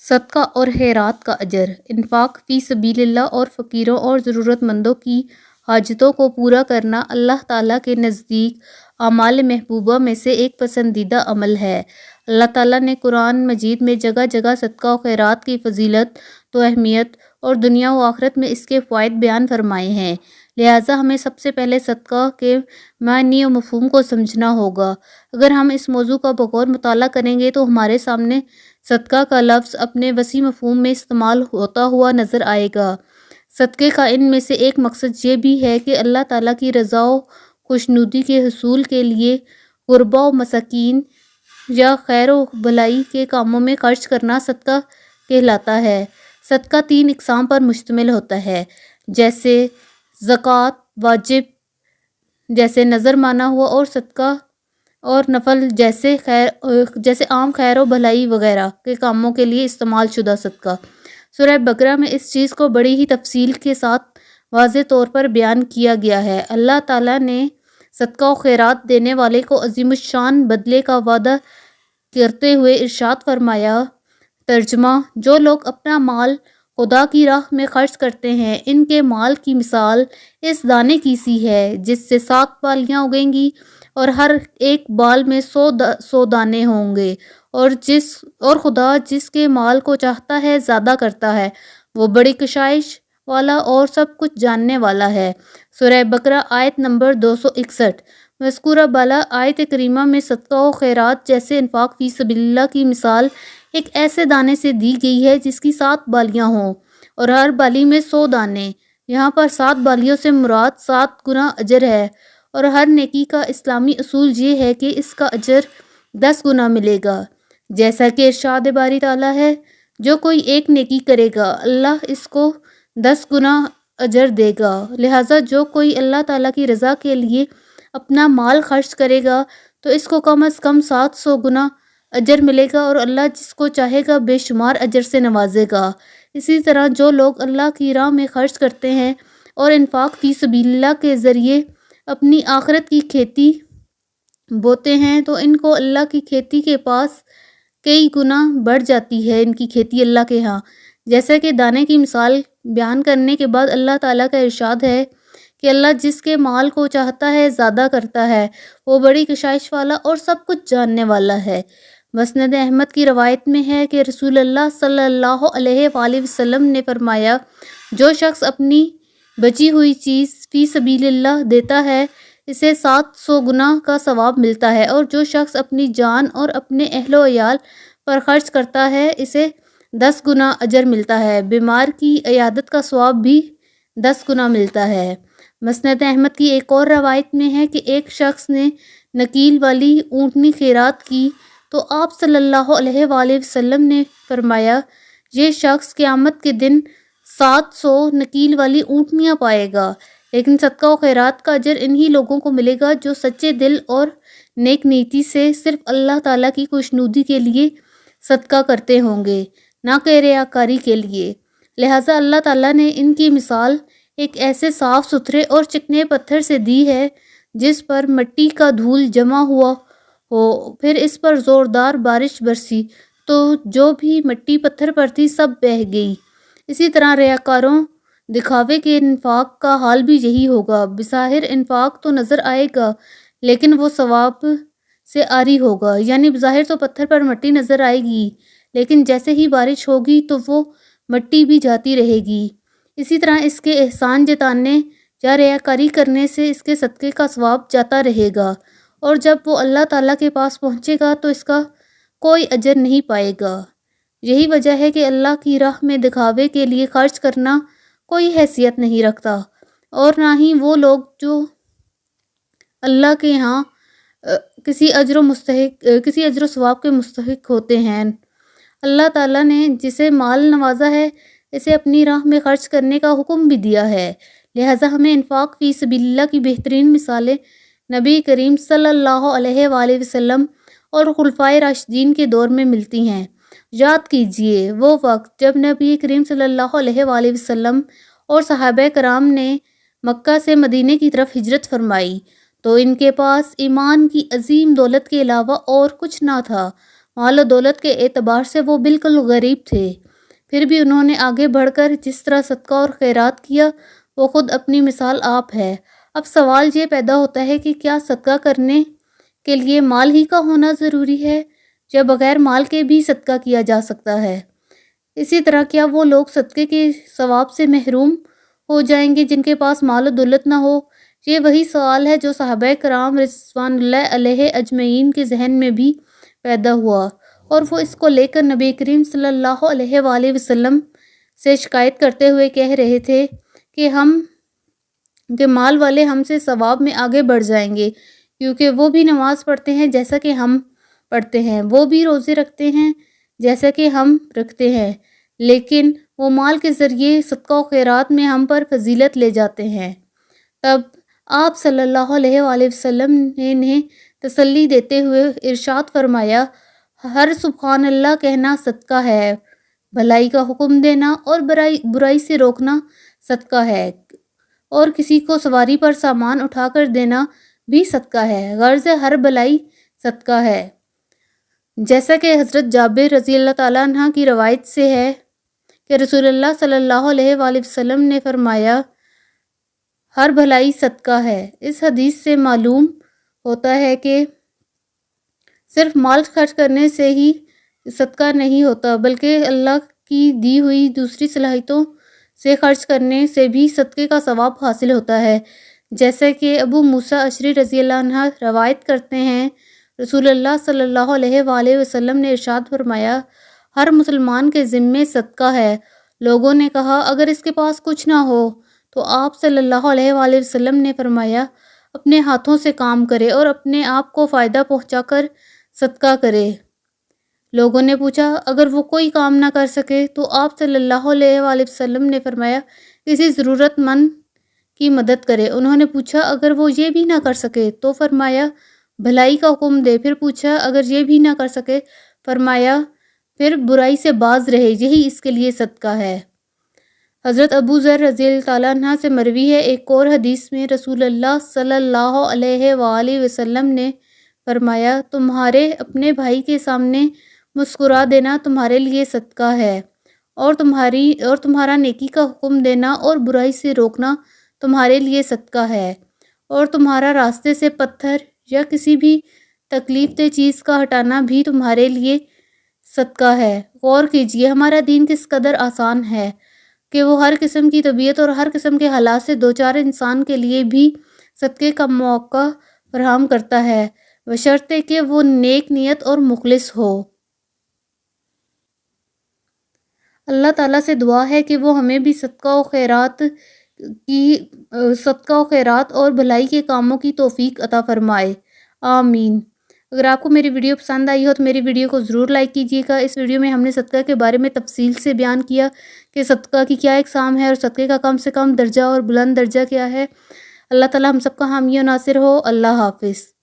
صدقہ اور خیرات کا اجر۔ انفاق فی سبیل اللہ اور فقیروں اور ضرورت مندوں کی حاجتوں کو پورا کرنا اللہ تعالیٰ کے نزدیک اعمال محبوبہ میں سے ایک پسندیدہ عمل ہے۔ اللہ تعالیٰ نے قرآن مجید میں جگہ جگہ صدقہ و خیرات کی فضیلت و اہمیت اور دنیا و آخرت میں اس کے فوائد بیان فرمائے ہیں۔ لہٰذا ہمیں سب سے پہلے صدقہ کے معنی و مفہوم کو سمجھنا ہوگا۔ اگر ہم اس موضوع کا بغور مطالعہ کریں گے تو ہمارے سامنے صدقہ کا لفظ اپنے وسیع مفہوم میں استعمال ہوتا ہوا نظر آئے گا۔ صدقے کا ان میں سے ایک مقصد یہ بھی ہے کہ اللہ تعالیٰ کی رضا و خوشنودی کے حصول کے لیے غربا و مساکین یا خیر و بھلائی کے کاموں میں خرچ کرنا صدقہ کہلاتا ہے۔ صدقہ 3 اقسام پر مشتمل ہوتا ہے، جیسے زکوٰۃ واجب جیسے نذر مانا ہوا، اور صدقہ اور نفل جیسے عام خیر و بھلائی وغیرہ کے کاموں کے لیے استعمال شدہ صدقہ۔ سورہ بقرہ میں اس چیز کو بڑی ہی تفصیل کے ساتھ واضح طور پر بیان کیا گیا ہے۔ اللہ تعالیٰ نے صدقہ و خیرات دینے والے کو عظیم الشان بدلے کا وعدہ کرتے ہوئے ارشاد فرمایا، ترجمہ: جو لوگ اپنا مال خدا کی راہ میں خرچ کرتے ہیں، ان کے مال کی مثال اس دانے کی سی ہے جس سے 7 بالیاں اگیں گی اور ہر ایک بال میں 100 دانے ہوں گے، اور خدا جس کے مال کو چاہتا ہے زیادہ کرتا ہے، وہ بڑی کشائش والا اور سب کچھ جاننے والا ہے۔ سورہ بقرہ آیت نمبر 261۔ مذکورہ بالا آیت کریمہ میں صدقہ و خیرات جیسے انفاق فی سبیل اللہ کی مثال ایک ایسے دانے سے دی گئی ہے جس کی 7 بالیاں ہوں اور ہر بالی میں 100 دانے۔ یہاں پر 7 بالیوں سے مراد 7 گنا اجر ہے، اور ہر نیکی کا اسلامی اصول یہ ہے کہ اس کا اجر 10 گنا ملے گا، جیسا کہ ارشاد باری تعالیٰ ہے، جو کوئی ایک نیکی کرے گا اللہ اس کو 10 گنا اجر دے گا۔ لہٰذا جو کوئی اللہ تعالیٰ کی رضا کے لیے اپنا مال خرچ کرے گا تو اس کو کم از کم 700 گنا اجر ملے گا، اور اللہ جس کو چاہے گا بے شمار اجر سے نوازے گا۔ اسی طرح جو لوگ اللہ کی راہ میں خرچ کرتے ہیں اور انفاق فی سبیل اللہ کے ذریعے اپنی آخرت کی کھیتی بوتے ہیں تو ان کو اللہ کی کھیتی کے پاس کئی گنا بڑھ جاتی ہے ان کی کھیتی اللہ کے ہاں۔ جیسا کہ دانے کی مثال بیان کرنے کے بعد اللہ تعالیٰ کا ارشاد ہے کہ اللہ جس کے مال کو چاہتا ہے زیادہ کرتا ہے، وہ بڑی کشائش والا اور سب کچھ جاننے والا ہے۔ مسند احمد کی روایت میں ہے کہ رسول اللہ صلی اللہ علیہ وآلہ وسلم نے فرمایا، جو شخص اپنی بچی ہوئی چیز فی سبیل اللہ دیتا ہے اسے 700 گنا کا ثواب ملتا ہے، اور جو شخص اپنی جان اور اپنے اہل و عیال پر خرچ کرتا ہے اسے 10 گنا اجر ملتا ہے۔ بیمار کی عیادت کا ثواب بھی 10 گنا ملتا ہے۔ مسند احمد کی ایک اور روایت میں ہے کہ ایک شخص نے نکیل والی اونٹنی خیرات کی تو آپ صلی اللہ علیہ وآلہ وسلم نے فرمایا، یہ شخص قیامت کے دن 700 نکیل والی اونٹنیاں پائے گا، لیکن صدقہ و خیرات کا اجر انہی لوگوں کو ملے گا جو سچے دل اور نیک نیتی سے صرف اللہ تعالیٰ کی خوشنودی کے لیے صدقہ کرتے ہوں گے، نہ کہ ریاکاری کے لیے۔ لہٰذا اللہ تعالیٰ نے ان کی مثال ایک ایسے صاف ستھرے اور چکنے پتھر سے دی ہے جس پر مٹی کا دھول جمع ہوا ہو، پھر اس پر زوردار بارش برسی تو جو بھی مٹی پتھر پر تھی سب بہہ گئی۔ اسی طرح ریاکاروں دکھاوے کے انفاق کا حال بھی یہی ہوگا۔ بظاہر انفاق تو نظر آئے گا لیکن وہ ثواب سے عاری ہوگا، یعنی بظاہر تو پتھر پر مٹی نظر آئے گی لیکن جیسے ہی بارش ہوگی تو وہ مٹی بھی جاتی رہے گی۔ اسی طرح اس کے احسان جتانے یا ریاکاری کرنے سے اس کے صدقے کا ثواب جاتا رہے گا، اور جب وہ اللہ تعالیٰ کے پاس پہنچے گا تو اس کا کوئی اجر نہیں پائے گا۔ یہی وجہ ہے کہ اللہ کی راہ میں دکھاوے کے لیے خرچ کرنا کوئی حیثیت نہیں رکھتا، اور نہ ہی وہ لوگ جو اللہ کے ہاں کسی اجر و ثواب کے مستحق ہوتے ہیں۔ اللہ تعالیٰ نے جسے مال نوازا ہے اسے اپنی راہ میں خرچ کرنے کا حکم بھی دیا ہے، لہٰذا ہمیں انفاق فی سبیل اللہ کی بہترین مثالیں نبی کریم صلی اللہ علیہ وآلہ وسلم اور خلفائے راشدین کے دور میں ملتی ہیں۔ یاد کیجئے وہ وقت جب نبی کریم صلی اللہ علیہ وآلہ وسلم اور صحابہ کرام نے مکہ سے مدینے کی طرف ہجرت فرمائی تو ان کے پاس ایمان کی عظیم دولت کے علاوہ اور کچھ نہ تھا۔ مال و دولت کے اعتبار سے وہ بالکل غریب تھے، پھر بھی انہوں نے آگے بڑھ کر جس طرح صدقہ اور خیرات کیا وہ خود اپنی مثال آپ ہے۔ اب سوال یہ پیدا ہوتا ہے کہ کیا صدقہ کرنے کے لیے مال ہی کا ہونا ضروری ہے یا بغیر مال کے بھی صدقہ کیا جا سکتا ہے؟ اسی طرح کیا وہ لوگ صدقے کے ثواب سے محروم ہو جائیں گے جن کے پاس مال و دولت نہ ہو؟ یہ وہی سوال ہے جو صحابہ کرام رضوان اللہ علیہ اجمعین کے ذہن میں بھی پیدا ہوا، اور وہ اس کو لے کر نبی کریم صلی اللہ علیہ وآلہ وسلم سے شکایت کرتے ہوئے کہہ رہے تھے کہ مال والے ہم سے ثواب میں آگے بڑھ جائیں گے، کیونکہ وہ بھی نماز پڑھتے ہیں جیسا کہ ہم پڑھتے ہیں، وہ بھی روزے رکھتے ہیں جیسا کہ ہم رکھتے ہیں، لیکن وہ مال کے ذریعے صدقہ و خیرات میں ہم پر فضیلت لے جاتے ہیں۔ تب آپ صلی اللہ علیہ وآلہ وسلم نے انہیں تسلی دیتے ہوئے ارشاد فرمایا، ہر سبحان اللہ کہنا صدقہ ہے، بھلائی کا حکم دینا اور برائی سے روکنا صدقہ ہے، اور کسی کو سواری پر سامان اٹھا کر دینا بھی صدقہ ہے، غرض ہر بھلائی صدقہ ہے۔ جیسا کہ حضرت جابر رضی اللہ تعالیٰ عنہ کی روایت سے ہے کہ رسول اللہ صلی اللہ علیہ وآلہ وسلم نے فرمایا، ہر بھلائی صدقہ ہے۔ اس حدیث سے معلوم ہوتا ہے کہ صرف مال خرچ کرنے سے ہی صدقہ نہیں ہوتا، بلکہ اللہ کی دی ہوئی دوسری صلاحیتوں سے خرچ کرنے سے بھی صدقے کا ثواب حاصل ہوتا ہے۔ جیسے کہ ابو موسیٰ اشعری رضی اللہ عنہ روایت کرتے ہیں، رسول اللہ صلی اللہ علیہ وآلہ وسلم نے ارشاد فرمایا، ہر مسلمان کے ذمے صدقہ ہے۔ لوگوں نے کہا، اگر اس کے پاس کچھ نہ ہو؟ تو آپ صلی اللہ علیہ وآلہ وسلم نے فرمایا، اپنے ہاتھوں سے کام کرے اور اپنے آپ کو فائدہ پہنچا کر صدقہ کرے۔ لوگوں نے پوچھا، اگر وہ کوئی کام نہ کر سکے؟ تو آپ صلی اللہ علیہ وآلہ وسلم نے فرمایا، کسی ضرورت مند کی مدد کرے۔ انہوں نے پوچھا، اگر وہ یہ بھی نہ کر سکے؟ تو فرمایا، بھلائی کا حکم دے۔ پھر پوچھا، اگر یہ بھی نہ کر سکے؟ فرمایا، پھر برائی سے باز رہے، یہی اس کے لیے صدقہ ہے۔ حضرت ابو ذر رضی اللہ تعالیٰ عنہ سے مروی ہے، ایک اور حدیث میں رسول اللہ صلی اللہ علیہ وآلہ وسلم نے فرمایا، تمہارے اپنے بھائی کے سامنے مسکرا دینا تمہارے لیے صدقہ ہے، اور تمہارا نیکی کا حکم دینا اور برائی سے روکنا تمہارے لیے صدقہ ہے، اور تمہارا راستے سے پتھر یا کسی بھی تکلیف دہ چیز کا ہٹانا بھی تمہارے لیے صدقہ ہے۔ غور کیجئے ہمارا دین کس قدر آسان ہے کہ وہ ہر قسم کی طبیعت اور ہر قسم کے حالات سے دوچار انسان کے لیے بھی صدقے کا موقع فراہم کرتا ہے، بشرطے کہ وہ نیک نیت اور مخلص ہو۔ اللہ تعالیٰ سے دعا ہے کہ وہ ہمیں بھی صدقہ و خیرات اور بھلائی کے کاموں کی توفیق عطا فرمائے، آمین۔ اگر آپ کو میری ویڈیو پسند آئی ہو تو میری ویڈیو کو ضرور لائک کیجیے گا۔ اس ویڈیو میں ہم نے صدقہ کے بارے میں تفصیل سے بیان کیا کہ صدقہ کی کیا اقسام ہے اور صدقے کا کم سے کم درجہ اور بلند درجہ کیا ہے۔ اللہ تعالیٰ ہم سب کا حامی و ناصر ہو۔ اللہ حافظ۔